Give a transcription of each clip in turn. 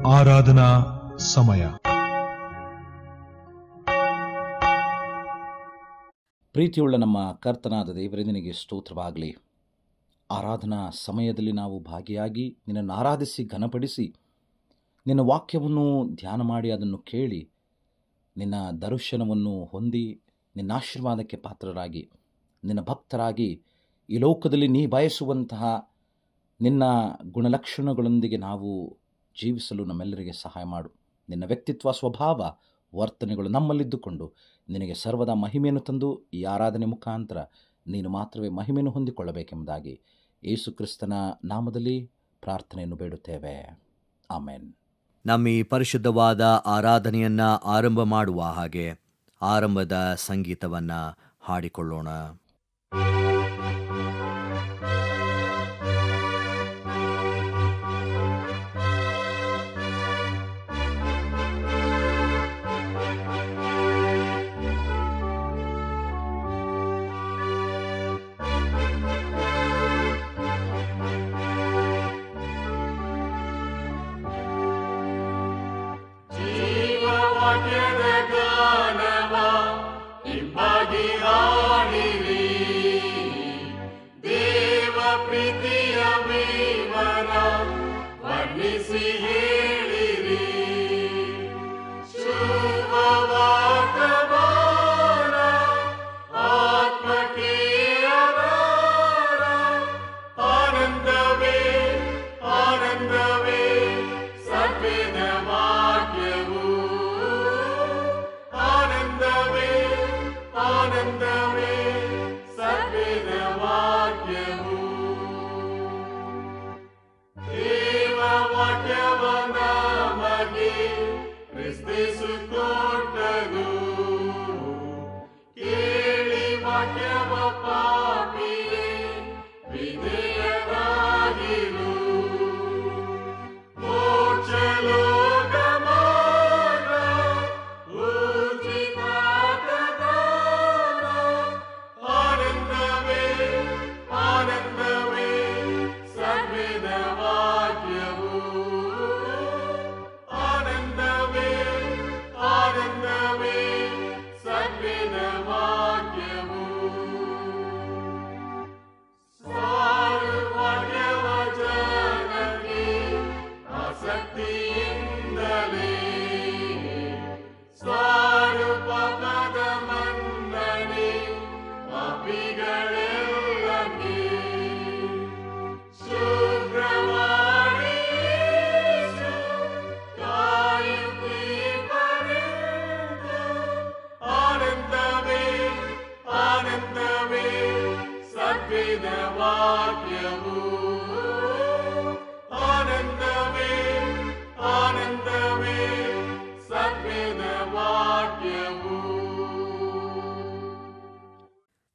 ಆರಾಧನಾ ಸಮಯ. ಪ್ರೀತಿಯುಳ್ಳ ನಮ್ಮ ಕರ್ತನಾದ ದೇವರೇ, ನಿನಗೆ ಸ್ತೋತ್ರವಾಗಲಿ. ಆರಾಧನಾ ಸಮಯದಲ್ಲಿ ನಾವು ಭಾಗಿಯಾಗಿ ನಿನ್ನನ್ನು ಆರಾಧಿಸಿ ಘನಪಡಿಸಿ ನಿನ್ನ ವಾಕ್ಯವನ್ನು ಧ್ಯಾನ ಮಾಡಿ ಅದನ್ನು ಕೇಳಿ ನಿನ್ನ ದರ್ಶನವನ್ನು ಹೊಂದಿ ನಿನ್ನ ಆಶೀರ್ವಾದಕ್ಕೆ ಪಾತ್ರರಾಗಿ ನಿನ್ನ ಭಕ್ತರಾಗಿ ಈ ಲೋಕದಲ್ಲಿ ನೀ ಬಯಸುವಂತಹ ನಿನ್ನ ಗುಣಲಕ್ಷಣಗಳೊಂದಿಗೆ ನಾವು ಜೀವಿಸಲು ನಮ್ಮೆಲ್ಲರಿಗೆ ಸಹಾಯ ಮಾಡು. ನಿನ್ನ ವ್ಯಕ್ತಿತ್ವ, ಸ್ವಭಾವ, ವರ್ತನೆಗಳು ನಮ್ಮಲ್ಲಿದ್ದುಕೊಂಡು ನಿನಗೆ ಸರ್ವದಾ ಮಹಿಮೆಯನ್ನು ತಂದು ಈ ಆರಾಧನೆ ಮುಖಾಂತರ ನೀನು ಮಾತ್ರವೇ ಮಹಿಮೆಯನ್ನು ಹೊಂದಿಕೊಳ್ಳಬೇಕೆಂಬುದಾಗಿ ಯೇಸು ಕ್ರಿಸ್ತನ ನಾಮದಲ್ಲಿ ಪ್ರಾರ್ಥನೆಯನ್ನು ಬೇಡುತ್ತೇವೆ. ಆಮೆನ್. ನಮ್ಮ ಈ ಪರಿಶುದ್ಧವಾದ ಆರಾಧನೆಯನ್ನು ಆರಂಭ ಮಾಡುವ ಹಾಗೆ ಆರಂಭದ ಸಂಗೀತವನ್ನು ಹಾಡಿಕೊಳ್ಳೋಣ.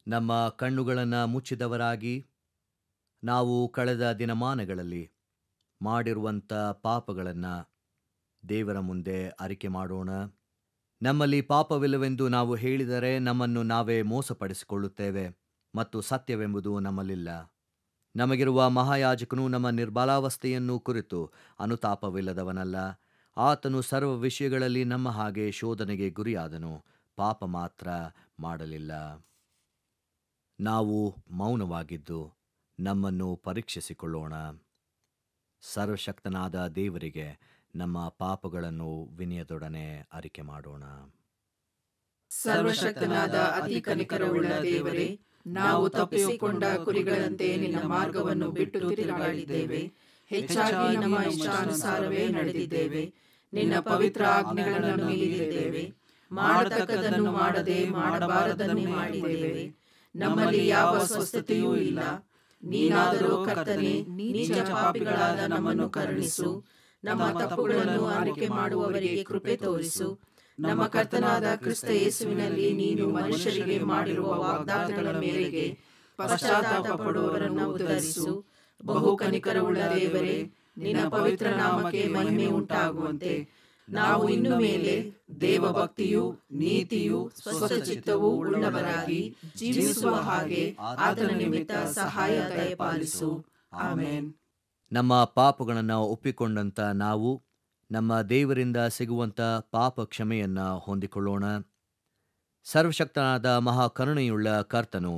ನಮ್ಮ ಕಣ್ಣುಗಳನ್ನು ಮುಚ್ಚಿದವರಾಗಿ ನಾವು ಕಳೆದ ದಿನಮಾನಗಳಲ್ಲಿ ಮಾಡಿರುವಂಥ ಪಾಪಗಳನ್ನು ದೇವರ ಮುಂದೆ ಅರಿಕೆ ಮಾಡೋಣ. ನಮ್ಮಲ್ಲಿ ಪಾಪವಿಲ್ಲವೆಂದು ನಾವು ಹೇಳಿದರೆ ನಮ್ಮನ್ನು ನಾವೇ ಮೋಸಪಡಿಸಿಕೊಳ್ಳುತ್ತೇವೆ ಮತ್ತು ಸತ್ಯವೆಂಬುದು ನಮ್ಮಲ್ಲಿಲ್ಲ. ನಮಗಿರುವ ಮಹಾಯಾಜಕನು ನಮ್ಮ ನಿರ್ಬಲಾವಸ್ಥೆಯನ್ನು ಕುರಿತು ಅನುತಾಪವಿಲ್ಲದವನಲ್ಲ. ಆತನು ಸರ್ವ ವಿಷಯಗಳಲ್ಲಿ ನಮ್ಮ ಹಾಗೆ ಶೋಧನೆಗೆ ಗುರಿಯಾದನು, ಪಾಪ ಮಾತ್ರ ಮಾಡಲಿಲ್ಲ. ನಾವು ಮೌನವಾಗಿದ್ದು ನಮ್ಮನ್ನು ಪರೀಕ್ಷಿಸಿಕೊಳ್ಳೋಣ. ಸರ್ವಶಕ್ತನಾದ ದೇವರಿಗೆ ನಮ್ಮ ಪಾಪಗಳನ್ನು ವಿನಯದೊಡನೆ ಅರಿಕೆ ಮಾಡೋಣ. ಸರ್ವಶಕ್ತನಾದ ಅತಿ ಕನಿಕರವುಳ್ಳ ದೇವರೇ, ನಾವು ತಪ್ಪಿಸಿಕೊಂಡ ಕುರಿಗಳಂತೆ ನಿನ್ನ ಮಾರ್ಗವನ್ನು ಬಿಟ್ಟು ತಿರುಗಾಡಿದ್ದೇವೆ. ಹೆಚ್ಚಾಗಿ ನಮ್ಮ ಇಷ್ಟಾನುಸಾರವೇ ನಡೆದಿದ್ದೇವೆ. ನಿನ್ನ ಪವಿತ್ರ ಆಜ್ಞೆಗಳನ್ನು ಮೀರಿದ್ದೇವೆ. ಮಾಡತಕ್ಕದನ್ನು ಮಾಡದೆ ಮಾಡಬಾರದನ್ನು ಮಾಡಿದ್ದೇವೆ. ನಮ್ಮಲ್ಲಿ ಯಾವ ಸ್ವಸ್ಥತೆಯೂ ಇಲ್ಲ. ನೀನಾದರೂ ಕರ್ತನೇ, ನೀಚ ಪಾಪಿಗಳಾದ ನಮ್ಮನ್ನು ಕರುಣಿಸು. ನಮ್ಮ ತಪ್ಪುಗಳನ್ನು ಅರಿಕೆ ಮಾಡುವವರಿಗೆ ಕೃಪೆ ತೋರಿಸು. ನಮ್ಮ ಕರ್ತನಾದ ಕ್ರಿಸ್ತ ಯೇಸುವಿನಲ್ಲಿ ನೀನು ಮನುಷ್ಯರಿಗೆ ಮಾಡಿರುವ ವಾಗ್ದಾನಗಳ ಮೇರೆಗೆ ಪಶ್ಚಾತ್ತಾಪ ಪಡುವವರನ್ನು ಉದ್ಧರಿಸು. ಬಹು ಕನಿಕರವುಳ್ಳ ದೇವರೇ, ನಿನ್ನ ಪವಿತ್ರ ನಾಮಕ್ಕೆ ಮಹಿಮೆ ಉಂಟಾಗುವಂತೆ ನಾವು ಇನ್ನು ಮೇಲೆ ದೇವಭಕ್ತಿಯು, ನೀತಿಯು, ಸ್ವಸ್ಥಚಿತ್ತವೂ ಉಳ್ಳವರಾಗಿ ಜೀವಿಸುವ ಹಾಗೆ ಆತನ ನಿಮಿತ್ತ ಸಹಾಯ ದಯಪಾಲಿಸು. ಆಮೆನ್. ನಮ್ಮ ಪಾಪಗಳನ್ನು ಒಪ್ಪಿಕೊಂಡಂತ ನಾವು ನಮ್ಮ ದೇವರಿಂದ ಸಿಗುವಂಥ ಪಾಪ ಕ್ಷಮೆಯನ್ನು ಹೊಂದಿಕೊಳ್ಳೋಣ. ಸರ್ವಶಕ್ತನಾದ ಮಹಾಕರುಣೆಯುಳ್ಳ ಕರ್ತನು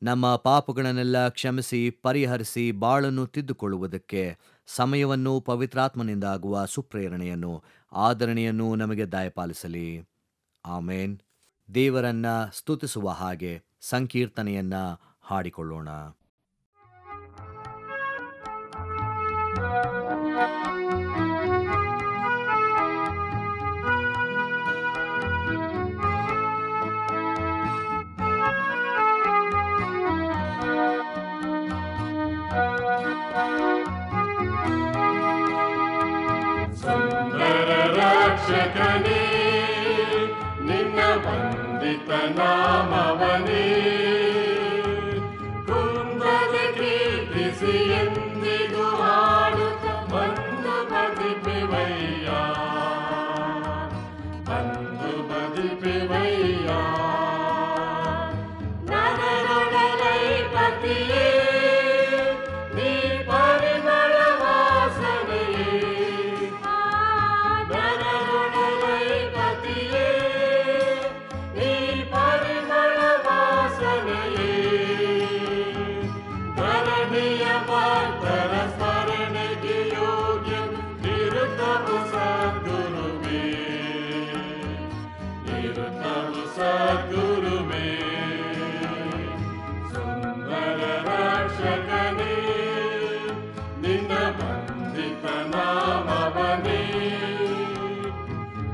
ನಮ್ಮ ಪಾಪಗಳನ್ನೆಲ್ಲ ಕ್ಷಮಿಸಿ ಪರಿಹರಿಸಿ ಬಾಳನ್ನು ತಿದ್ದುಕೊಳ್ಳುವುದಕ್ಕೆ ಸಮಯವನ್ನು ಪವಿತ್ರಾತ್ಮನಿಂದ ಆಗುವ ಸುಪ್ರೇರಣೆಯನ್ನು ಆದರಣೆಯನ್ನು ನಮಗೆ ದಯಪಾಲಿಸಲಿ. ಆಮೇನ್. ದೇವರನ್ನ ಸ್ತುತಿಸುವ ಹಾಗೆ ಸಂಕೀರ್ತನೆಯನ್ನ ಹಾಡಿಕೊಳ್ಳೋಣ. ರಕ್ಷಕನೇ, ನಿನ್ನ ವಂದಿತ ನಾಮವನೇ ಕುಂದದ ಕೀರ್ತಿಸಿ ಎಂದಿಗೂ ಹಾಡುತ್ತ ಬಂದು ಬದಿಪೆವಯ್ಯ, ಬಂದು ಬದಿಪೆವಯ್ಯ. ನರರೊಡಲೈಪತಿಯೇ, ನೀ ಪರಿಮಳ ವಾಸನೆಯೇ, ನರರೊಡಲೈಪತಿಯೇ, ನೀ ಪರಿಮಳ ವಾಸನೆಯೇ. ಧರಣಿಯ ಭಕ್ತರ ಸ್ಮರಣೆಗೆ ಯೋಗ್ಯ ನಿರುತವು ಸದ್ಗುರುವೇ, ನಿರುತವು ಸದ್ಗುರುವೇ. ಸುಂದರ ರಕ್ಷಕನೇ, ನಿನ್ನ ವಂದಿತ ನಾಮವನೇ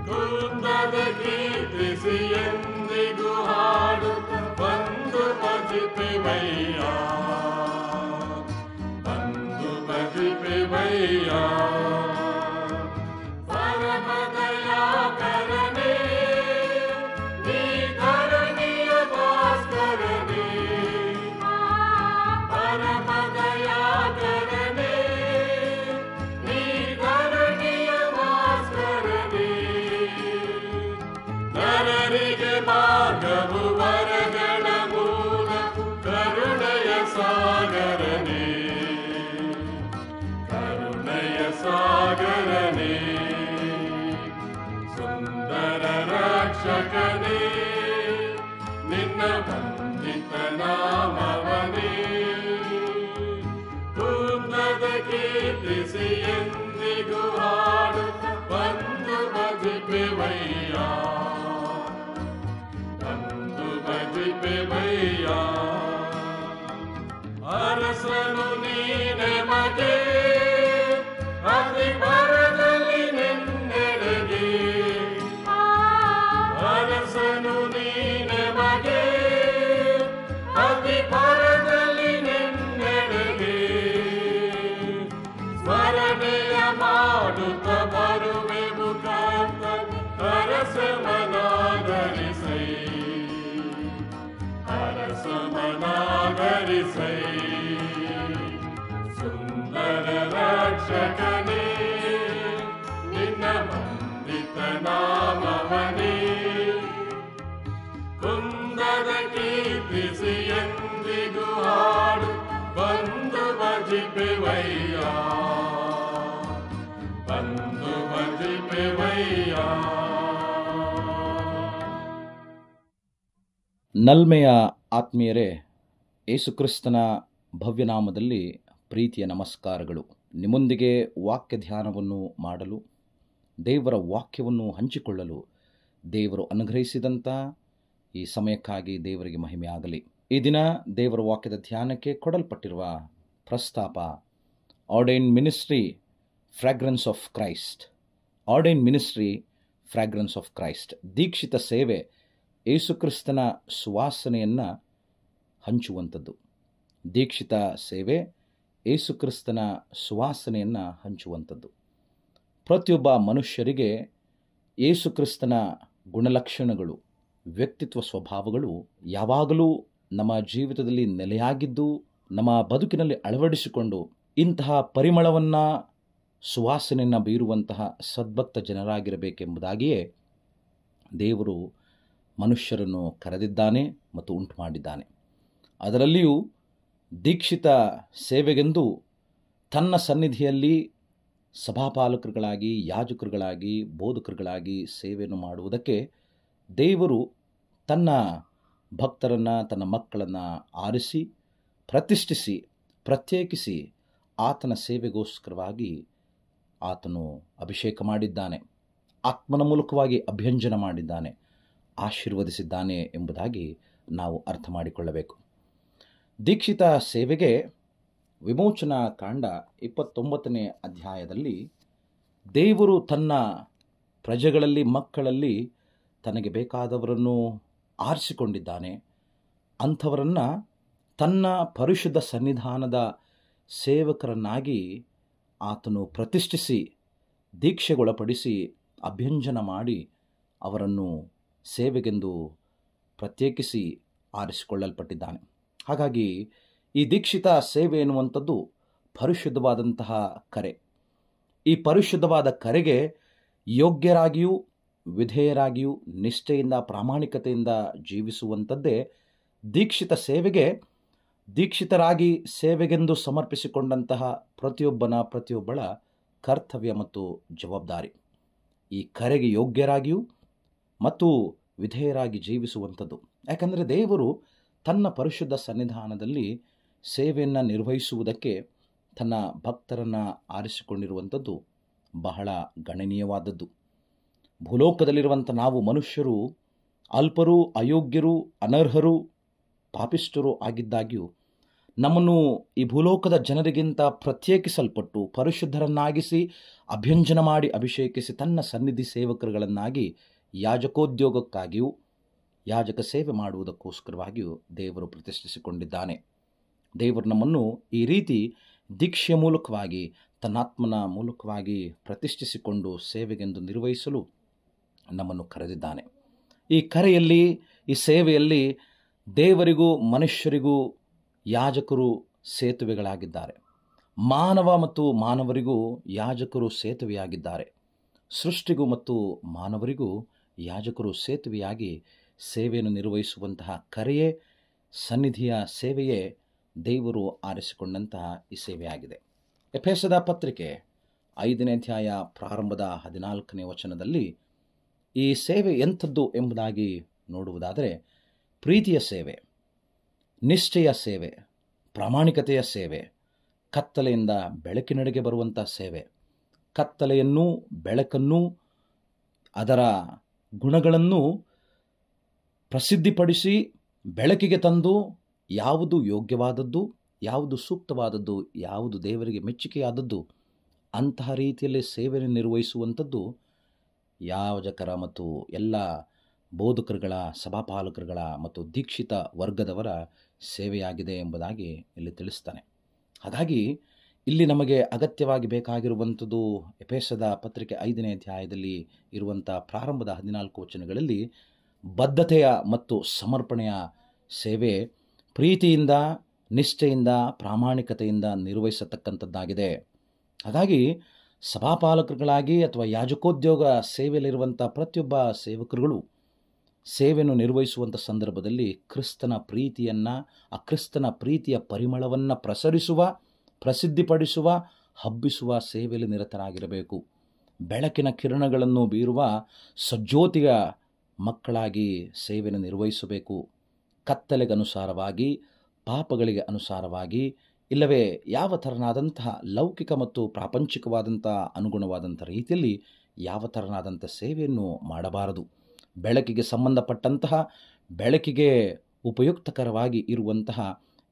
ಕುಂದದ ಕೀರ್ತಿಸಿ ಎಂದಿಗೂ ಹಾಡುತ್ತ ಬಂದು ಭಜಿಪೆವಯ್ಯ, ಬಂದು ಭಜಿಪೆವಯ್ಯ. ಪರಮದಯಾಕರನೇ, ನೀ ಧರಣಿಯ ಭಾಸ್ಕರನೇ, ಪರಮದಯಾಕರನೇ, ನೀ ಧರಣಿಯ ಭಾಸ್ಕರನೇ. ನರರಿಗೆ ಮಾರ್ಗವು ವರಗಳ ಮೂಲ ಕರುಣೆಯ ಸಾಗರನೇ, ಕರುಣೆಯ ಸಾಗರನೇ. ಸುಂದರ ರಕ್ಷಕನೇ, ನಿನ್ನ ವಂದಿತ ನಾಮವನೇ ಕುಂದದ ಕೀರ್ತಿಸಿ ಎಂದಿಗೂ ಹಾಡುತ್ತ ಬಂದು ಭಜಿಪೆವಯ್ಯ, ಬಂದು ಭಜಿಪೆವಯ್ಯ. ಅರಸನು ನೀನೆ ಮಗೆ ಅತಿ ಬರದಲ್ಲಿ ನಿನ್ನೆಡೆಗೆ, ಅರಸನು ನೀನೆ ಮಗೆ ಅತಿ ಬರದಲ್ಲಿ ನಿನ್ನೆಡೆಗೆ. ಸ್ಮರಣೆಯ ಮಾಡುತ್ತ ಬರುವೆವು ಕರ್ತನ, ಅರಸಮನಾದರಿಸೈ, ಅರಸಮನಾದರಿಸೈ. ಸುಂದರ ರಕ್ಷಕನೇ, ನಿನ್ನ ವಂದಿತ ನಾಮವನೇ ಕುಂದದ ಕೀರ್ತಿಸಿ ಎಂದಿಗೂ ಹಾಡು ಬಂದು ಭಜಿಪೆವಯ್ಯ, ಬಂದು ಭಜಿಪೆವಯ್ಯ. ನಲ್ಮೆಯ ಆತ್ಮೀಯರೇ, ಯೇಸುಕ್ರಿಸ್ತನ ಭವ್ಯನಾಮದಲ್ಲಿ ಪ್ರೀತಿಯ ನಮಸ್ಕಾರಗಳು. ನಿಮ್ಮೊಂದಿಗೆ ವಾಕ್ಯ ಧ್ಯಾನವನ್ನು ಮಾಡಲು, ದೇವರ ವಾಕ್ಯವನ್ನು ಹಂಚಿಕೊಳ್ಳಲು ದೇವರು ಅನುಗ್ರಹಿಸಿದಂಥ ಈ ಸಮಯಕ್ಕಾಗಿ ದೇವರಿಗೆ ಮಹಿಮೆ ಆಗಲಿ. ಈ ದಿನ ದೇವರ ವಾಕ್ಯದ ಧ್ಯಾನಕ್ಕೆ ಕೊಡಲ್ಪಟ್ಟಿರುವ ಪ್ರಸ್ತಾಪ ordain ministry fragrance of Christ. Ordain ministry fragrance of Christ, ದೀಕ್ಷಿತ ಸೇವೆ ಯೇಸುಕ್ರಿಸ್ತನ ಸುವಾಸನೆಯನ್ನು ಹಂಚುವಂಥದ್ದು. ದೀಕ್ಷಿತ ಸೇವೆ ಯೇಸುಕ್ರಿಸ್ತನ ಸುವಾಸನೆಯನ್ನು ಹಂಚುವಂಥದ್ದು. ಪ್ರತಿಯೊಬ್ಬ ಮನುಷ್ಯರಿಗೆ ಯೇಸುಕ್ರಿಸ್ತನ ಗುಣಲಕ್ಷಣಗಳು, ವ್ಯಕ್ತಿತ್ವ ಸ್ವಭಾವಗಳು ಯಾವಾಗಲೂ ನಮ್ಮ ಜೀವಿತದಲ್ಲಿ ನೆಲೆಯಾಗಿದ್ದು ನಮ್ಮ ಬದುಕಿನಲ್ಲಿ ಅಳವಡಿಸಿಕೊಂಡು ಇಂತಹ ಪರಿಮಳವನ್ನು, ಸುವಾಸನೆಯನ್ನು ಬೀರುವಂತಹ ಸದ್ಭಕ್ತ ಜನರಾಗಿರಬೇಕೆಂಬುದಾಗಿಯೇ ದೇವರು ಮನುಷ್ಯರನ್ನು ಕರೆದಿದ್ದಾನೆ ಮತ್ತು ಉಂಟು ಮಾಡಿದ್ದಾನೆ. ಅದರಲ್ಲಿಯೂ ದೀಕ್ಷಿತ ಸೇವೆಗೆಂದು ತನ್ನ ಸನ್ನಿಧಿಯಲ್ಲಿ ಸಭಾಪಾಲಕರುಗಳಾಗಿ, ಯಾಜಕರುಗಳಾಗಿ, ಬೋಧಕರುಗಳಾಗಿ ಸೇವೆಯನ್ನು ಮಾಡುವುದಕ್ಕೆ ದೇವರು ತನ್ನ ಭಕ್ತರನ್ನು, ತನ್ನ ಮಕ್ಕಳನ್ನು ಆರಿಸಿ, ಪ್ರತಿಷ್ಠಿಸಿ, ಪ್ರತ್ಯೇಕಿಸಿ ಆತನ ಸೇವೆಗೋಸ್ಕರವಾಗಿ ಆತನು ಅಭಿಷೇಕ ಮಾಡಿದ್ದಾನೆ, ಆತ್ಮನ ಮೂಲಕವಾಗಿ ಅಭ್ಯಂಜನ ಮಾಡಿದ್ದಾನೆ, ಆಶೀರ್ವದಿಸಿದ್ದಾನೆ ಎಂಬುದಾಗಿ ನಾವು ಅರ್ಥ ಮಾಡಿಕೊಳ್ಳಬೇಕು. ದೀಕ್ಷಿತ ಸೇವೆಗೆ ವಿಮೋಚನಾ ಕಾಂಡ 29ನೇ ಅಧ್ಯಾಯದಲ್ಲಿ ದೇವರು ತನ್ನ ಪ್ರಜೆಗಳಲ್ಲಿ, ಮಕ್ಕಳಲ್ಲಿ ತನಗೆ ಬೇಕಾದವರನ್ನು ಆರಿಸಿಕೊಂಡಿದ್ದಾನೆ. ಅಂಥವರನ್ನು ತನ್ನ ಪರಿಶುದ್ಧ ಸನ್ನಿಧಾನದ ಸೇವಕರನ್ನಾಗಿ ಆತನು ಪ್ರತಿಷ್ಠಿಸಿ, ದೀಕ್ಷೆಗೊಳಪಡಿಸಿ, ಅಭ್ಯಂಜನ ಮಾಡಿ ಅವರನ್ನು ಸೇವೆಗೆಂದು ಪ್ರತ್ಯೇಕಿಸಿ ಆರಿಸಿಕೊಳ್ಳಲ್ಪಟ್ಟಿದ್ದಾನೆ. ಹಾಗಾಗಿ ಈ ದೀಕ್ಷಿತ ಸೇವೆ ಎನ್ನುವಂಥದ್ದು ಪರಿಶುದ್ಧವಾದಂತಹ ಕರೆ. ಈ ಪರಿಶುದ್ಧವಾದ ಕರೆಗೆ ಯೋಗ್ಯರಾಗಿಯೂ ವಿಧೇಯರಾಗಿಯೂ ನಿಷ್ಠೆಯಿಂದ, ಪ್ರಾಮಾಣಿಕತೆಯಿಂದ ಜೀವಿಸುವಂಥದ್ದೇ ದೀಕ್ಷಿತ ಸೇವೆಗೆ, ದೀಕ್ಷಿತರಾಗಿ ಸೇವೆಗೆಂದು ಸಮರ್ಪಿಸಿಕೊಂಡಂತಹ ಪ್ರತಿಯೊಬ್ಬಳ ಕರ್ತವ್ಯ ಮತ್ತು ಜವಾಬ್ದಾರಿ. ಈ ಕರೆಗೆ ಯೋಗ್ಯರಾಗಿಯೂ ಮತ್ತು ವಿಧೇಯರಾಗಿ ಜೀವಿಸುವಂಥದ್ದು. ಯಾಕಂದರೆ ದೇವರು ತನ್ನ ಪರಿಶುದ್ಧ ಸನ್ನಿಧಾನದಲ್ಲಿ ಸೇವೆಯನ್ನು ನಿರ್ವಹಿಸುವುದಕ್ಕೆ ತನ್ನ ಭಕ್ತರನ್ನು ಆರಿಸಿಕೊಂಡಿರುವಂಥದ್ದು ಬಹಳ ಗಣನೀಯವಾದದ್ದು. ಭೂಲೋಕದಲ್ಲಿರುವಂಥ ನಾವು ಮನುಷ್ಯರು ಅಲ್ಪರು, ಅಯೋಗ್ಯರು, ಅನರ್ಹರು, ಪಾಪಿಷ್ಠರು ಆಗಿದ್ದಾಗ್ಯೂ ನಮ್ಮನ್ನು ಈ ಭೂಲೋಕದ ಜನರಿಗಿಂತ ಪ್ರತ್ಯೇಕಿಸಲ್ಪಟ್ಟು ಪರಿಶುದ್ಧರನ್ನಾಗಿಸಿ ಅಭ್ಯಂಜನ ಮಾಡಿ ಅಭಿಷೇಕಿಸಿ ತನ್ನ ಸನ್ನಿಧಿ ಸೇವಕರುಗಳನ್ನಾಗಿ ಯಾಜಕೋದ್ಯೋಗಕ್ಕಾಗಿಯೂ ಯಾಜಕ ಸೇವೆ ಮಾಡುವುದಕ್ಕೋಸ್ಕರವಾಗಿಯೂ ದೇವರು ಪ್ರತಿಷ್ಠಿಸಿಕೊಂಡಿದ್ದಾನೆ. ದೇವರು ನಮ್ಮನ್ನು ಈ ರೀತಿ ದೀಕ್ಷೆಯ ಮೂಲಕವಾಗಿ, ತನ್ನಾತ್ಮನ ಮೂಲಕವಾಗಿ ಪ್ರತಿಷ್ಠಿಸಿಕೊಂಡು ಸೇವೆಗೆಂದು ನಿರ್ವಹಿಸಲು ನಮ್ಮನ್ನು ಕರೆದಿದ್ದಾನೆ. ಈ ಕರೆಯಲ್ಲಿ, ಈ ಸೇವೆಯಲ್ಲಿ ದೇವರಿಗೂ ಮನುಷ್ಯರಿಗೂ ಯಾಜಕರು ಸೇತುವೆಗಳಾಗಿದ್ದಾರೆ. ಮಾನವ ಮತ್ತು ಮಾನವರಿಗೂ ಯಾಜಕರು ಸೇತುವೆಯಾಗಿದ್ದಾರೆ. ಸೃಷ್ಟಿಗೂ ಮತ್ತು ಮಾನವರಿಗೂ ಯಾಜಕರು ಸೇತುವೆಯಾಗಿ ಸೇವೆಯನ್ನು ನಿರ್ವಹಿಸುವಂತಹ ಕರೆಯೇ, ಸನ್ನಿಧಿಯ ಸೇವೆಯೇ ದೇವರು ಆರಿಸಿಕೊಂಡಂತಹ ಈ ಸೇವೆಯಾಗಿದೆ. ಎಫೆಸದ ಪತ್ರಿಕೆ 5ನೇ ಅಧ್ಯಾಯ ಪ್ರಾರಂಭದ 14ನೇ ವಚನದಲ್ಲಿ ಈ ಸೇವೆ ಎಂಥದ್ದು ಎಂಬುದಾಗಿ ನೋಡುವುದಾದರೆ, ಪ್ರೀತಿಯ ಸೇವೆ, ನಿಷ್ಠೆಯ ಸೇವೆ, ಪ್ರಾಮಾಣಿಕತೆಯ ಸೇವೆ, ಕತ್ತಲೆಯಿಂದ ಬೆಳಕಿನೆಡೆಗೆ ಬರುವಂಥ ಸೇವೆ, ಕತ್ತಲೆಯನ್ನು, ಬೆಳಕನ್ನು, ಅದರ ಗುಣಗಳನ್ನು ಪ್ರಸಿದ್ಧಿಪಡಿಸಿ ಬೆಳಕಿಗೆ ತಂದು ಯಾವುದು ಯೋಗ್ಯವಾದದ್ದು, ಯಾವುದು ಸೂಕ್ತವಾದದ್ದು, ಯಾವುದು ದೇವರಿಗೆ ಮೆಚ್ಚುಗೆಯಾದದ್ದು ಅಂತಹ ರೀತಿಯಲ್ಲಿ ಸೇವೆಯನ್ನು ನಿರ್ವಹಿಸುವಂಥದ್ದು ಯಾಜಕರ ಮತ್ತು ಎಲ್ಲ ಬೋಧಕರುಗಳ, ಸಭಾಪಾಲಕರುಗಳ ಮತ್ತು ದೀಕ್ಷಿತ ವರ್ಗದವರ ಸೇವೆಯಾಗಿದೆ ಎಂಬುದಾಗಿ ಇಲ್ಲಿ ತಿಳಿಸ್ತಾನೆ. ಹಾಗಾಗಿ ಇಲ್ಲಿ ನಮಗೆ ಅಗತ್ಯವಾಗಿ ಬೇಕಾಗಿರುವಂಥದ್ದು ಎಫೆಸದ ಪತ್ರಿಕೆ 5ನೇ ಅಧ್ಯಾಯದಲ್ಲಿ ಇರುವಂಥ ಪ್ರಾರಂಭದ 14 ವಚನಗಳಲ್ಲಿ ಬದ್ಧತೆಯ ಮತ್ತು ಸಮರ್ಪಣೆಯ ಸೇವೆ ಪ್ರೀತಿಯಿಂದ, ನಿಷ್ಠೆಯಿಂದ, ಪ್ರಾಮಾಣಿಕತೆಯಿಂದ ನಿರ್ವಹಿಸತಕ್ಕಂಥದ್ದಾಗಿದೆ. ಹಾಗಾಗಿ ಸಭಾಪಾಲಕರುಗಳಾಗಿ ಅಥವಾ ಯಾಜಕೋದ್ಯೋಗ ಸೇವೆಯಲ್ಲಿರುವಂಥ ಪ್ರತಿಯೊಬ್ಬ ಸೇವಕರುಗಳು ಸೇವೆಯನ್ನು ನಿರ್ವಹಿಸುವಂಥ ಸಂದರ್ಭದಲ್ಲಿ ಕ್ರಿಸ್ತನ ಪ್ರೀತಿಯನ್ನು, ಆ ಕ್ರಿಸ್ತನ ಪ್ರೀತಿಯ ಪರಿಮಳವನ್ನು ಪ್ರಸರಿಸುವ, ಪ್ರಸಿದ್ಧಿಪಡಿಸುವ, ಹಬ್ಬಿಸುವ ಸೇವೆಯಲ್ಲಿ ನಿರತರಾಗಿರಬೇಕು. ಬೆಳಕಿನ ಕಿರಣಗಳನ್ನು ಬೀರುವ ಸಜ್ಜೋತಿಯ ಮಕ್ಕಳಾಗಿ ಸೇವೆಯನ್ನು ನಿರ್ವಹಿಸಬೇಕು. ಕತ್ತಲೆಗನುಸಾರವಾಗಿ, ಪಾಪಗಳಿಗೆ ಅನುಸಾರವಾಗಿ, ಇಲ್ಲವೇ ಯಾವ ಥರನಾದಂತಹ ಲೌಕಿಕ ಮತ್ತು ಪ್ರಾಪಂಚಿಕವಾದಂಥ ಅನುಗುಣವಾದಂಥ ರೀತಿಯಲ್ಲಿ ಯಾವ ಥರನಾದಂಥ ಸೇವೆಯನ್ನು ಮಾಡಬಾರದು. ಬೆಳಕಿಗೆ ಸಂಬಂಧಪಟ್ಟಂತಹ, ಬೆಳಕಿಗೆ ಉಪಯುಕ್ತಕರವಾಗಿ ಇರುವಂತಹ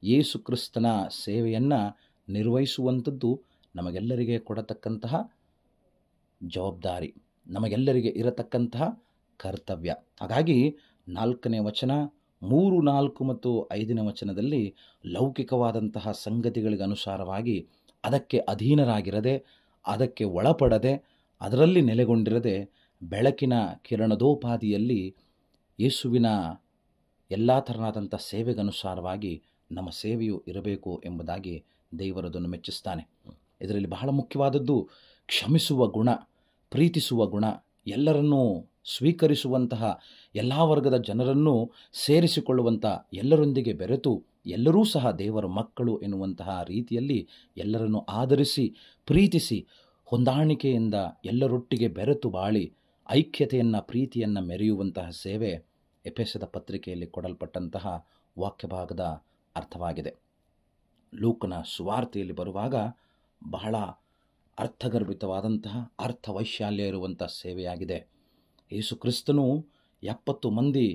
ಯೇಸು ಕ್ರಿಸ್ತನ ಸೇವೆಯನ್ನು ನಿರ್ವಹಿಸುವಂಥದ್ದು ನಮಗೆಲ್ಲರಿಗೆ ಕೊಡತಕ್ಕಂತಹ ಜವಾಬ್ದಾರಿ, ನಮಗೆಲ್ಲರಿಗೆ ಇರತಕ್ಕಂತಹ ಕರ್ತವ್ಯ. ಹಾಗಾಗಿ 4ನೇ ವಚನ, 3, 4 ಮತ್ತು 5ನೇ ವಚನದಲ್ಲಿ ಲೌಕಿಕವಾದಂತಹ ಸಂಗತಿಗಳಿಗೆ ಅನುಸಾರವಾಗಿ ಅದಕ್ಕೆ ಅಧೀನರಾಗಿರದೆ, ಅದಕ್ಕೆ ಒಳಪಡದೆ, ಅದರಲ್ಲಿ ನೆಲೆಗೊಂಡಿರದೆ ಬೆಳಕಿನ ಕಿರಣದೋಪಾದಿಯಲ್ಲಿ ಯೇಸುವಿನ ಎಲ್ಲ ಥರನಾದಂಥ ಸೇವೆಗನುಸಾರವಾಗಿ ನಮ್ಮ ಸೇವೆಯು ಇರಬೇಕು ಎಂಬುದಾಗಿ ದೇವರದನ್ನು ಮೆಚ್ಚಿಸ್ತಾನೆ. ಇದರಲ್ಲಿ ಬಹಳ ಮುಖ್ಯವಾದದ್ದು ಕ್ಷಮಿಸುವ ಗುಣ, ಪ್ರೀತಿಸುವ ಗುಣ, ಎಲ್ಲರನ್ನೂ ಸ್ವೀಕರಿಸುವಂತಹ ಎಲ್ಲ ವರ್ಗದ ಜನರನ್ನು ಸೇರಿಸಿಕೊಳ್ಳುವಂಥ, ಎಲ್ಲರೊಂದಿಗೆ ಬೆರೆತು ಎಲ್ಲರೂ ಸಹ ದೇವರ ಮಕ್ಕಳು ಎನ್ನುವಂತಹ ರೀತಿಯಲ್ಲಿ ಎಲ್ಲರನ್ನು ಆದರಿಸಿ ಪ್ರೀತಿಸಿ ಹೊಂದಾಣಿಕೆಯಿಂದ ಎಲ್ಲರೊಟ್ಟಿಗೆ ಬೆರೆತು ಬಾಳಿ ಐಕ್ಯತೆಯನ್ನು ಪ್ರೀತಿಯನ್ನು ಮೆರೆಯುವಂತಹ ಸೇವೆ ಎಫೆಸದ ಪತ್ರಿಕೆಯಲ್ಲಿ ಕೊಡಲ್ಪಟ್ಟಂತಹ ವಾಕ್ಯಭಾಗದ ಅರ್ಥವಾಗಿದೆ. ಲೂಕನ ಸುವಾರ್ತೆಯಲ್ಲಿ ಬರುವಾಗ ಬಹಳ ಅರ್ಥಗರ್ಭಿತವಾದಂತಹ ಅರ್ಥವೈಶಾಲ್ಯ ಇರುವಂಥ ಸೇವೆಯಾಗಿದೆ. ಯೇಸು ಕ್ರಿಸ್ತನು 70 ಮಂದಿ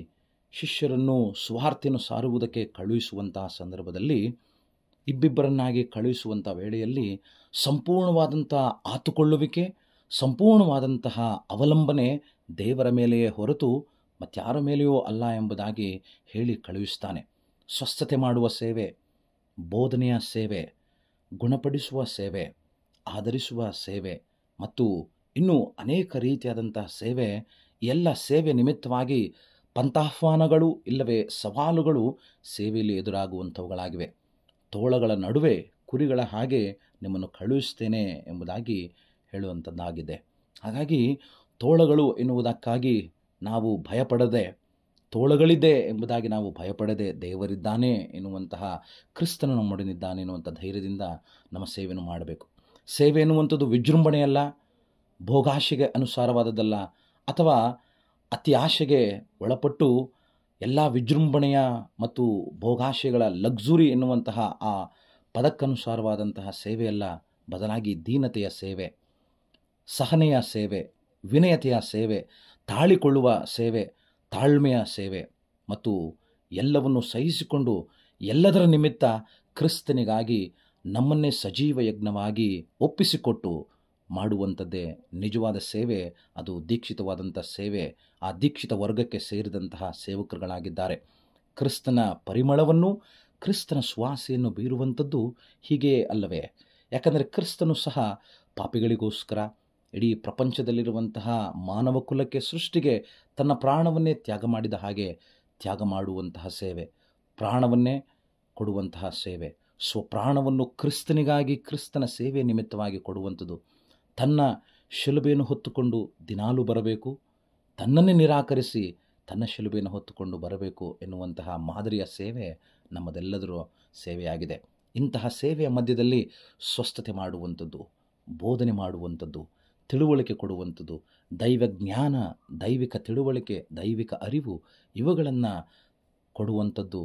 ಶಿಷ್ಯರನ್ನು ಸುವಾರ್ತೆಯನ್ನು ಸಾರುವುದಕ್ಕೆ ಕಳುಹಿಸುವಂತಹ ಸಂದರ್ಭದಲ್ಲಿ ಇಬ್ಬಿಬ್ಬರನ್ನಾಗಿ ಕಳುಹಿಸುವಂಥ ವೇಳೆಯಲ್ಲಿ ಸಂಪೂರ್ಣವಾದಂಥ ಆತುಕೊಳ್ಳುವಿಕೆ, ಸಂಪೂರ್ಣವಾದಂತಹ ಅವಲಂಬನೆ ದೇವರ ಮೇಲೆಯೇ ಹೊರತು ಮತ್ತಾರ ಮೇಲೆಯೂ ಅಲ್ಲ ಎಂಬುದಾಗಿ ಹೇಳಿ ಕಳುಹಿಸ್ತಾನೆ. ಸ್ವಸ್ಥತೆ ಮಾಡುವ ಸೇವೆ, ಬೋಧನೆಯ ಸೇವೆ, ಗುಣಪಡಿಸುವ ಸೇವೆ, ಆದರಿಸುವ ಸೇವೆ ಮತ್ತು ಇನ್ನೂ ಅನೇಕ ರೀತಿಯಾದಂತಹ ಸೇವೆ, ಎಲ್ಲ ಸೇವೆ ನಿಮಿತ್ತವಾಗಿ ಪಂಥಾಹ್ವಾನಗಳು ಇಲ್ಲವೇ ಸವಾಲುಗಳು ಸೇವೆಯಲ್ಲಿ ಎದುರಾಗುವಂಥವುಗಳಾಗಿವೆ. ತೋಳಗಳ ನಡುವೆ ಕುರಿಗಳ ಹಾಗೆ ನಿಮ್ಮನ್ನು ಕಳುಹಿಸ್ತೇನೆ ಎಂಬುದಾಗಿ ಹೇಳುವಂಥದ್ದಾಗಿದೆ. ಹಾಗಾಗಿ ತೋಳಗಳು ಎನ್ನುವುದಕ್ಕಾಗಿ ನಾವು ಭಯಪಡದೆ, ತೋಳಗಳಿದೆ ಎಂಬುದಾಗಿ ನಾವು ಭಯಪಡದೆ, ದೇವರಿದ್ದಾನೆ ಎನ್ನುವಂತಹ ಕ್ರಿಸ್ತನು ನಮ್ಮೊಡನಿದ್ದಾನೆ ಎನ್ನುವಂಥ ಧೈರ್ಯದಿಂದ ನಮ್ಮ ಸೇವೆಯನ್ನು ಮಾಡಬೇಕು. ಸೇವೆ ಎನ್ನುವಂಥದ್ದು ವಿಜೃಂಭಣೆಯಲ್ಲ, ಭೋಗಾಶೆಗೆ ಅನುಸಾರವಾದದ್ದಲ್ಲ, ಅಥವಾ ಅತಿ ಆಶೆಗೆ ಒಳಪಟ್ಟು ಎಲ್ಲ ವಿಜೃಂಭಣೆಯ ಮತ್ತು ಭೋಗಾಶೆಗಳ ಲಕ್ಸುರಿ ಎನ್ನುವಂತಹ ಆ ಪದಕ್ಕನುಸಾರವಾದಂತಹ ಸೇವೆಯಲ್ಲ, ಬದಲಾಗಿ ದೀನತೆಯ ಸೇವೆ, ಸಹನೆಯ ಸೇವೆ, ವಿನಯತೆಯ ಸೇವೆ, ತಾಳಿಕೊಳ್ಳುವ ಸೇವೆ, ತಾಳ್ಮೆಯ ಸೇವೆ ಮತ್ತು ಎಲ್ಲವನ್ನು ಸಹಿಸಿಕೊಂಡು ಎಲ್ಲದರ ನಿಮಿತ್ತ ಕ್ರಿಸ್ತನಿಗಾಗಿ ನಮ್ಮನ್ನೇ ಸಜೀವ ಯಜ್ಞವಾಗಿ ಒಪ್ಪಿಸಿಕೊಟ್ಟು ಮಾಡುವಂಥದ್ದೇ ನಿಜವಾದ ಸೇವೆ. ಅದು ದೀಕ್ಷಿತವಾದಂಥ ಸೇವೆ. ಆ ದೀಕ್ಷಿತ ವರ್ಗಕ್ಕೆ ಸೇರಿದಂತಹ ಸೇವಕರುಗಳಾಗಿದ್ದಾರೆ. ಕ್ರಿಸ್ತನ ಪರಿಮಳವನ್ನು, ಕ್ರಿಸ್ತನ ಸುವಾಸೆಯನ್ನು ಬೀರುವಂಥದ್ದು ಹೀಗೆ ಅಲ್ಲವೇ? ಯಾಕಂದರೆ ಕ್ರಿಸ್ತನು ಸಹ ಪಾಪಿಗಳಿಗೋಸ್ಕರ, ಇಡೀ ಪ್ರಪಂಚದಲ್ಲಿರುವಂತಹ ಮಾನವ ಕುಲಕ್ಕೆ, ಸೃಷ್ಟಿಗೆ ತನ್ನ ಪ್ರಾಣವನ್ನೇ ತ್ಯಾಗ ಮಾಡಿದ ಹಾಗೆ ತ್ಯಾಗ ಮಾಡುವಂತಹ ಸೇವೆ, ಪ್ರಾಣವನ್ನೇ ಕೊಡುವಂತಹ ಸೇವೆ, ಸ್ವಪ್ರಾಣವನ್ನು ಕ್ರಿಸ್ತನಿಗಾಗಿ, ಕ್ರಿಸ್ತನ ಸೇವೆ ನಿಮಿತ್ತವಾಗಿ ಕೊಡುವಂಥದ್ದು. ತನ್ನ ಶಿಲುಬೆಯನ್ನು ಹೊತ್ತುಕೊಂಡು ದಿನಾಲೂ ಬರಬೇಕು, ತನ್ನನ್ನೇ ನಿರಾಕರಿಸಿ ತನ್ನ ಶಿಲುಬೆಯನ್ನು ಹೊತ್ತುಕೊಂಡು ಬರಬೇಕು ಎನ್ನುವಂತಹ ಮಾದರಿಯ ಸೇವೆ ನಮ್ಮದೆಲ್ಲದರ ಸೇವೆಯಾಗಿದೆ. ಇಂತಹ ಸೇವೆಯ ಮಧ್ಯದಲ್ಲಿ ಸ್ವಸ್ಥತೆ ಮಾಡುವಂಥದ್ದು, ಬೋಧನೆ ಮಾಡುವಂಥದ್ದು, ತಿಳುವಳಿಕೆ ಕೊಡುವಂಥದ್ದು, ದೈವ ಜ್ಞಾನ, ದೈವಿಕ ತಿಳುವಳಿಕೆ, ದೈವಿಕ ಅರಿವು ಇವುಗಳನ್ನು ಕೊಡುವಂಥದ್ದು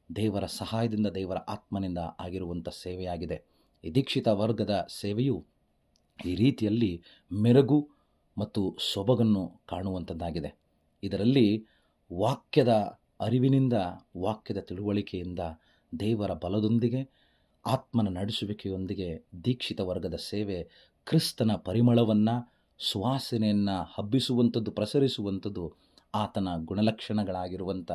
ದೇವರ ಸಹಾಯದಿಂದ, ದೇವರ ಆತ್ಮನಿಂದ ಆಗಿರುವಂಥ ಸೇವೆಯಾಗಿದೆ. ಈ ದೀಕ್ಷಿತ ವರ್ಗದ ಸೇವೆಯು ಈ ರೀತಿಯಲ್ಲಿ ಮೆರುಗು ಮತ್ತು ಸೊಬಗನ್ನು ಕಾಣುವಂಥದ್ದಾಗಿದೆ. ಇದರಲ್ಲಿ ವಾಕ್ಯದ ಅರಿವಿನಿಂದ, ವಾಕ್ಯದ ತಿಳುವಳಿಕೆಯಿಂದ, ದೇವರ ಬಲದೊಂದಿಗೆ, ಆತ್ಮನ ನಡೆಸುವಿಕೆಯೊಂದಿಗೆ ದೀಕ್ಷಿತ ವರ್ಗದ ಸೇವೆ ಕ್ರಿಸ್ತನ ಪರಿಮಳವನ್ನು, ಸುವಾಸನೆಯನ್ನು ಹಬ್ಬಿಸುವಂಥದ್ದು, ಪ್ರಸರಿಸುವಂಥದ್ದು. ಆತನ ಗುಣಲಕ್ಷಣಗಳಾಗಿರುವಂಥ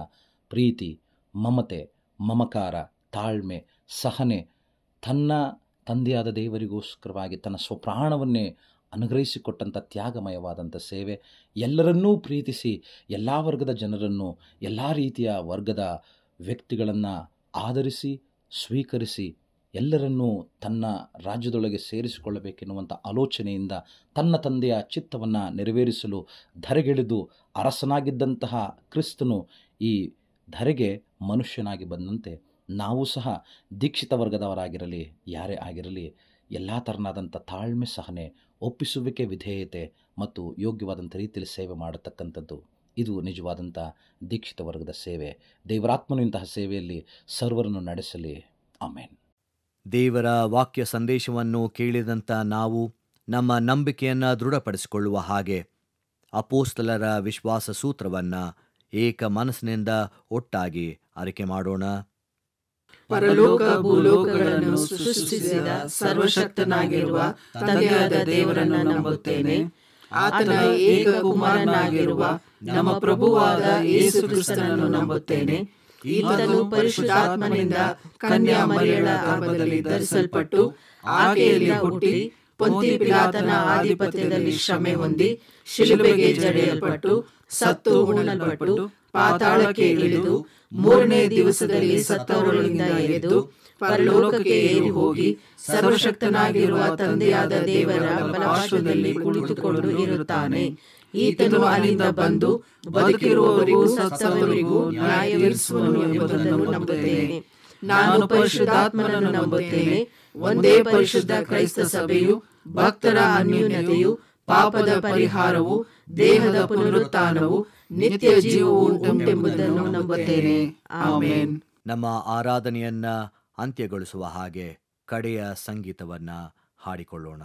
ಪ್ರೀತಿ, ಮಮತೆ, ಮಮಕಾರ, ತಾಳ್ಮೆ, ಸಹನೆ, ತನ್ನ ತಂದೆಯಾದ ದೇವರಿಗೋಸ್ಕರವಾಗಿ ತನ್ನ ಸ್ವಪ್ರಾಣವನ್ನೇ ಅನುಗ್ರಹಿಸಿಕೊಟ್ಟಂಥ ತ್ಯಾಗಮಯವಾದಂಥ ಸೇವೆ, ಎಲ್ಲರನ್ನೂ ಪ್ರೀತಿಸಿ ಎಲ್ಲ ವರ್ಗದ ಜನರನ್ನು, ಎಲ್ಲ ರೀತಿಯ ವರ್ಗದ ವ್ಯಕ್ತಿಗಳನ್ನು ಆದರಿಸಿ ಸ್ವೀಕರಿಸಿ ಎಲ್ಲರನ್ನೂ ತನ್ನ ರಾಜ್ಯದೊಳಗೆ ಸೇರಿಸಿಕೊಳ್ಳಬೇಕೆನ್ನುವಂಥ ಆಲೋಚನೆಯಿಂದ ತನ್ನ ತಂದೆಯ ಚಿತ್ತವನ್ನು ನೆರವೇರಿಸಲು ಧರೆಗಿಳಿದು ಅರಸನಾಗಿದ್ದಂತಹ ಕ್ರಿಸ್ತನು ಈ ಧರೆಗೆ ಮನುಷ್ಯನಾಗಿ ಬಂದಂತೆ ನಾವು ಸಹ ದೀಕ್ಷಿತ ವರ್ಗದವರಾಗಿರಲಿ, ಯಾರೇ ಆಗಿರಲಿ, ಎಲ್ಲ ಥರನಾದಂಥ ತಾಳ್ಮೆ, ಸಹನೆ, ಒಪ್ಪಿಸುವಿಕೆ, ವಿಧೇಯತೆ ಮತ್ತು ಯೋಗ್ಯವಾದಂಥ ರೀತಿಯಲ್ಲಿ ಸೇವೆ ಮಾಡತಕ್ಕಂಥದ್ದು. ಇದು ನಿಜವಾದಂಥ ದೀಕ್ಷಿತ ವರ್ಗದ ಸೇವೆ. ದೇವರಾತ್ಮನು ಇಂತಹ ಸೇವೆಯಲ್ಲಿ ಸರ್ವರನ್ನು ನಡೆಸಲಿ. ಆಮೇನ್. ದೇವರ ವಾಕ್ಯ ಸಂದೇಶವನ್ನು ಕೇಳಿದಂಥ ನಾವು ನಮ್ಮ ನಂಬಿಕೆಯನ್ನು ದೃಢಪಡಿಸಿಕೊಳ್ಳುವ ಹಾಗೆ ಅಪೋಸ್ತಲರ ವಿಶ್ವಾಸ ಸೂತ್ರವನ್ನು ಏಕ ಮನಸ್ಸಿನಿಂದ ಒಟ್ಟಾಗಿ ಅರಿಕೆ ಮಾಡೋಣ. ಪರಲೋಕ ಭೂಲೋಕಗಳನ್ನು ಸೃಷ್ಟಿಸಿದ ಸರ್ವಶಕ್ತನಾಗಿರುವ ತಂದೆಯಾದ ದೇವರನ್ನು ನಂಬುತ್ತೇನೆ. ಆತನ ಏಕ ಕುಮಾರನಾಗಿರುವ ನಮ್ಮ ಪ್ರಭುವಾದ ಯೇಸು ಕ್ರಿಸ್ತನನ್ನು ನಂಬುತ್ತೇನೆ. ಈತನು ಪರಿಶುದ್ಧಾತ್ಮನಿಂದ ಕನ್ಯಾ ಮರಿಯಳ ಗರ್ಭದಲ್ಲಿ ಧರಿಸಲ್ಪಟ್ಟು ಆಕೆಯಲ್ಲಿ ಹುಟ್ಟಿ ಪೊಂತಿ ಪಿಲಾತನ ಆಧಿಪತ್ಯದಲ್ಲಿ ಶ್ರಮೆ ಹೊಂದಿ ಶಿಲುಬೆಗೆ ಜಡೆಯಲ್ಪಟ್ಟು ಸತ್ತು ಹೂಣಲ್ಪಟ್ಟು ಪಾತಾಳಕ್ಕೆ ಇಳಿದು ಮೂರನೇ ದಿವಸದಲ್ಲಿ ಸತ್ತವರೊಳಗಿಂದ ಎದ್ದು ಪರಲೋಕಕ್ಕೆ ಏರಿ ಹೋಗಿ ಸರ್ವಶಕ್ತನಾಗಿರುವ ತಂದೆಯಾದ ದೇವರ ಬಲಪಾರ್ಶ್ವದಲ್ಲಿ ಕುಳಿತುಕೊಂಡು ಇರುತ್ತಾನೆ. ಈತನು ಅಲ್ಲಿಂದ ಬಂದು ಬದುಕಿರುವವರಿಗೂ ಸತ್ತವರಿಗೂ ನ್ಯಾಯ ತೀರಿಸುವನು ಎಂಬುದನ್ನು ನಂಬುತ್ತೇನೆ. ನಾನು ಪರಿಶುದ್ಧಾತ್ಮನನ್ನು ನಂಬುತ್ತೇನೆ. ಒಂದೇ ಪರಿಶುದ್ಧ ಕ್ರೈಸ್ತ ಸಭೆಯು, ಭಕ್ತರ ಅನ್ಯೋನ್ಯತೆಯು, ಪಾಪದ ಪರಿಹಾರವು, ದೇಹದ ಪುನರುತ್ಥಾನವು, ನಿತ್ಯ ಜೀವವು ಉಂಟೆಂಬುದನ್ನು ನಂಬುತ್ತೇನೆ. ಆಮೆನ್. ನಮ್ಮ ಆರಾಧನೆಯನ್ನ ಅಂತ್ಯಗೊಳಿಸುವ ಹಾಗೆ ಕಡೆಯ ಸಂಗೀತವನ್ನ ಹಾಡಿಕೊಳ್ಳೋಣ.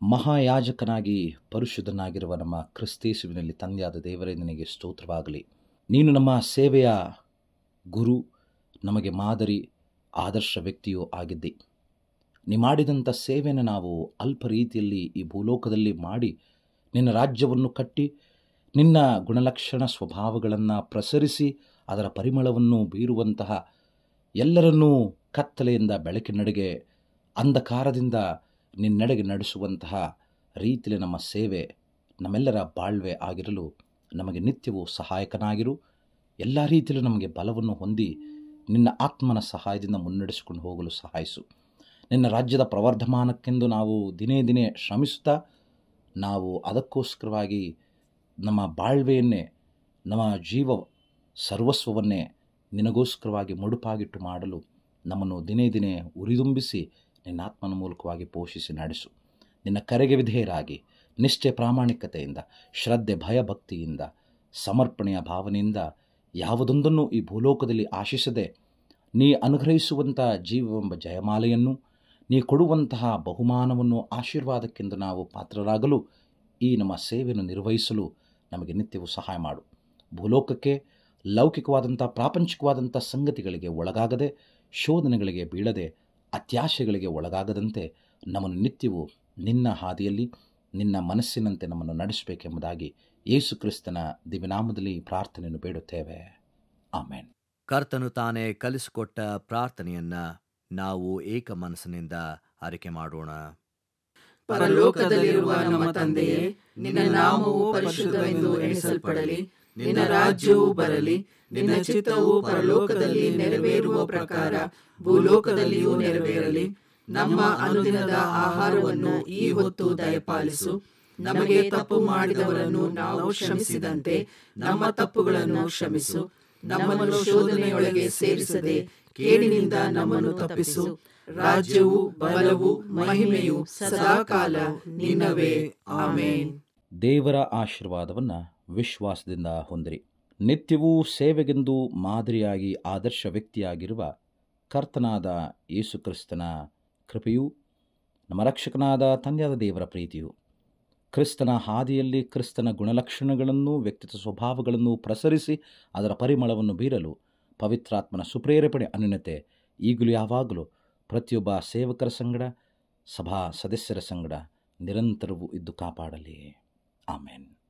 ಮಹಾಯಾಜಕನಾಗಿ ಪರಿಶುದ್ಧನಾಗಿರುವ ನಮ್ಮ ಕ್ರಿಸ್ತೇಸುವಿನಲ್ಲಿ ತಂದೆಯಾದ ದೇವರೇ ನಿನಗೆ ಸ್ತೋತ್ರವಾಗಲಿ. ನೀನು ನಮ್ಮ ಸೇವೆಯ ಗುರು, ನಮಗೆ ಮಾದರಿ, ಆದರ್ಶ ವ್ಯಕ್ತಿಯೂ ಆಗಿದ್ದಿ. ನೀ ಮಾಡಿದಂಥ ಸೇವೆಯನ್ನು ನಾವು ಅಲ್ಪ ರೀತಿಯಲ್ಲಿ ಈ ಭೂಲೋಕದಲ್ಲಿ ಮಾಡಿ ನಿನ್ನ ರಾಜ್ಯವನ್ನು ಕಟ್ಟಿ ನಿನ್ನ ಗುಣಲಕ್ಷಣ ಸ್ವಭಾವಗಳನ್ನು ಪ್ರಸರಿಸಿ ಅದರ ಪರಿಮಳವನ್ನು ಬೀರುವಂತಹ, ಎಲ್ಲರನ್ನೂ ಕತ್ತಲೆಯಿಂದ ಬೆಳಕಿನೆಡೆಗೆ, ಅಂಧಕಾರದಿಂದ ನಿನ್ನೆಡೆಗೆ ನಡೆಸುವಂತಹ ರೀತಿಯಲ್ಲಿ ನಮ್ಮ ಸೇವೆ, ನಮ್ಮೆಲ್ಲರ ಬಾಳ್ವೆ ಆಗಿರಲು ನಮಗೆ ನಿತ್ಯವೂ ಸಹಾಯಕನಾಗಿರು. ಎಲ್ಲ ರೀತಿಯಲ್ಲೂ ನಮಗೆ ಬಲವನ್ನು ಹೊಂದಿ ನಿನ್ನ ಆತ್ಮನ ಸಹಾಯದಿಂದ ಮುನ್ನಡೆಸಿಕೊಂಡು ಹೋಗಲು ಸಹಾಯಿಸು. ನಿನ್ನ ರಾಜ್ಯದ ಪ್ರವರ್ಧಮಾನಕ್ಕೆಂದು ನಾವು ದಿನೇ ದಿನೇ ಶ್ರಮಿಸುತ್ತಾ, ನಾವು ಅದಕ್ಕೋಸ್ಕರವಾಗಿ ನಮ್ಮ ಬಾಳ್ವೆಯನ್ನೇ, ನಮ್ಮ ಜೀವ ಸರ್ವಸ್ವವನ್ನೇ ನಿನಗೋಸ್ಕರವಾಗಿ ಮುಡುಪಾಗಿಟ್ಟು ಮಾಡಲು ನಮ್ಮನ್ನು ದಿನೇ ದಿನೇ ಉರಿದುಂಬಿಸಿ ನಿನ್ನ ಆತ್ಮನ ಮೂಲಕವಾಗಿ ಪೋಷಿಸಿ ನಡೆಸು. ನಿನ್ನ ಕರೆಗೆ ವಿಧೇಯರಾಗಿ ನಿಷ್ಠೆ ಪ್ರಾಮಾಣಿಕತೆಯಿಂದ, ಶ್ರದ್ಧೆ ಭಯಭಕ್ತಿಯಿಂದ, ಸಮರ್ಪಣೆಯ ಭಾವನೆಯಿಂದ ಯಾವುದೊಂದನ್ನು ಈ ಭೂಲೋಕದಲ್ಲಿ ಆಶಿಸದೆ ನೀ ಅನುಗ್ರಹಿಸುವಂಥ ಜೀವವೆಂಬ ಜಯಮಾಲೆಯನ್ನು, ನೀ ಕೊಡುವಂತಹ ಬಹುಮಾನವನ್ನು, ಆಶೀರ್ವಾದಕ್ಕೆಂದು ನಾವು ಪಾತ್ರರಾಗಲು ಈ ನಮ್ಮ ಸೇವೆಯನ್ನು ನಿರ್ವಹಿಸಲು ನಮಗೆ ನಿತ್ಯವೂ ಸಹಾಯ ಮಾಡು. ಭೂಲೋಕಕ್ಕೆ ಲೌಕಿಕವಾದಂಥ ಪ್ರಾಪಂಚಿಕವಾದಂಥ ಸಂಗತಿಗಳಿಗೆ ಒಳಗಾಗದೆ, ಶೋಧನೆಗಳಿಗೆ ಬೀಳದೆ, ಅತ್ಯಾಶೆಗಳಿಗೆ ಒಳಗಾಗದಂತೆ ನಮ್ಮನ್ನು ನಿತ್ಯವೂ ನಿನ್ನ ಹಾದಿಯಲ್ಲಿ, ನಿನ್ನ ಮನಸ್ಸಿನಂತೆ ನಮ್ಮನ್ನು ನಡೆಸಬೇಕೆಂಬುದಾಗಿ ಯೇಸು ಕ್ರಿಸ್ತನ ದಿವ್ಯನಾಮದಲ್ಲಿ ಪ್ರಾರ್ಥನೆಯನ್ನು ಬೇಡುತ್ತೇವೆ. ಆಮೇನ್. ಕರ್ತನು ತಾನೇ ಕಲಿಸಿಕೊಟ್ಟ ಪ್ರಾರ್ಥನೆಯನ್ನ ನಾವು ಏಕ ಮನಸ್ಸಿನಿಂದ ಅರಿಕೆ ಮಾಡೋಣ. ಪರಲೋಕದಲ್ಲಿರುವ ನಮ್ಮ ತಂದೆಯೇ, ನಿನ್ನ ನಾಮವು ಪರಿಶುದ್ಧವೆಂದು ಎಣಿಸಲ್ಪಡಲಿ. ನಿನ್ನ ರಾಜ್ಯವು ಬರಲಿ. ನಿನ್ನ ಚಿತ್ತವು ಪರಲೋಕದಲ್ಲಿ ನೆರವೇರುವ ಪ್ರಕಾರ ಭೂಲೋಕದಲ್ಲಿಯೂ ನೆರವೇರಲಿ. ನಮ್ಮ ಅನುದಿನದ ಆಹಾರವನ್ನು ಈ ಹೊತ್ತು ದಯಪಾಲಿಸು. ನಮಗೆ ತಪ್ಪು ಮಾಡಿದವರನ್ನು ನಾವು ಕ್ಷಮಿಸಿದಂತೆ ನಮ್ಮ ತಪ್ಪುಗಳನ್ನು ಕ್ಷಮಿಸು. ನಮ್ಮನ್ನು ಶೋಧನೆಯೊಳಗೆ ಸೇರಿಸದೆ ಕೇಡಿನಿಂದ ನಮ್ಮನ್ನು ತಪ್ಪಿಸು. ರಾಜ್ಯವು, ಬಲವು, ಮಹಿಮೆಯು ಸದಾಕಾಲ ನಿನ್ನವೇ. ಆಮೆನ್. ದೇವರ ಆಶೀರ್ವಾದವನ್ನು ವಿಶ್ವಾಸದಿಂದ ಹೊಂದಿರಿ. ನಿತ್ಯವೂ ಸೇವೆಗೆಂದು ಮಾದರಿಯಾಗಿ ಆದರ್ಶ ವ್ಯಕ್ತಿಯಾಗಿರುವ ಕರ್ತನಾದ ಯೇಸು ಕ್ರಿಸ್ತನ ಕೃಪೆಯೂ ನಮ್ಮ ರಕ್ಷಕನಾದ ತಂದೆಯಾದ ದೇವರ ಪ್ರೀತಿಯು ಕ್ರಿಸ್ತನ ಹಾದಿಯಲ್ಲಿ ಕ್ರಿಸ್ತನ ಗುಣಲಕ್ಷಣಗಳನ್ನು ವ್ಯಕ್ತಿತ್ವ ಸ್ವಭಾವಗಳನ್ನು ಪ್ರಸರಿಸಿ ಅದರ ಪರಿಮಳವನ್ನು ಬೀರಲು ಪವಿತ್ರಾತ್ಮನ ಸುಪ್ರೇರೇಪಣೆ ಅನ್ಯೋನ್ಯತೆ ಈಗಲೂ ಯಾವಾಗಲೂ ಪ್ರತಿಯೊಬ್ಬ ಸೇವಕರ ಸಂಗಡ ಸಭಾ ಸದಸ್ಯರ ಸಂಗಡ ನಿರಂತರವೂ ಇದ್ದು ಕಾಪಾಡಲಿ. ಆಮೇನ್.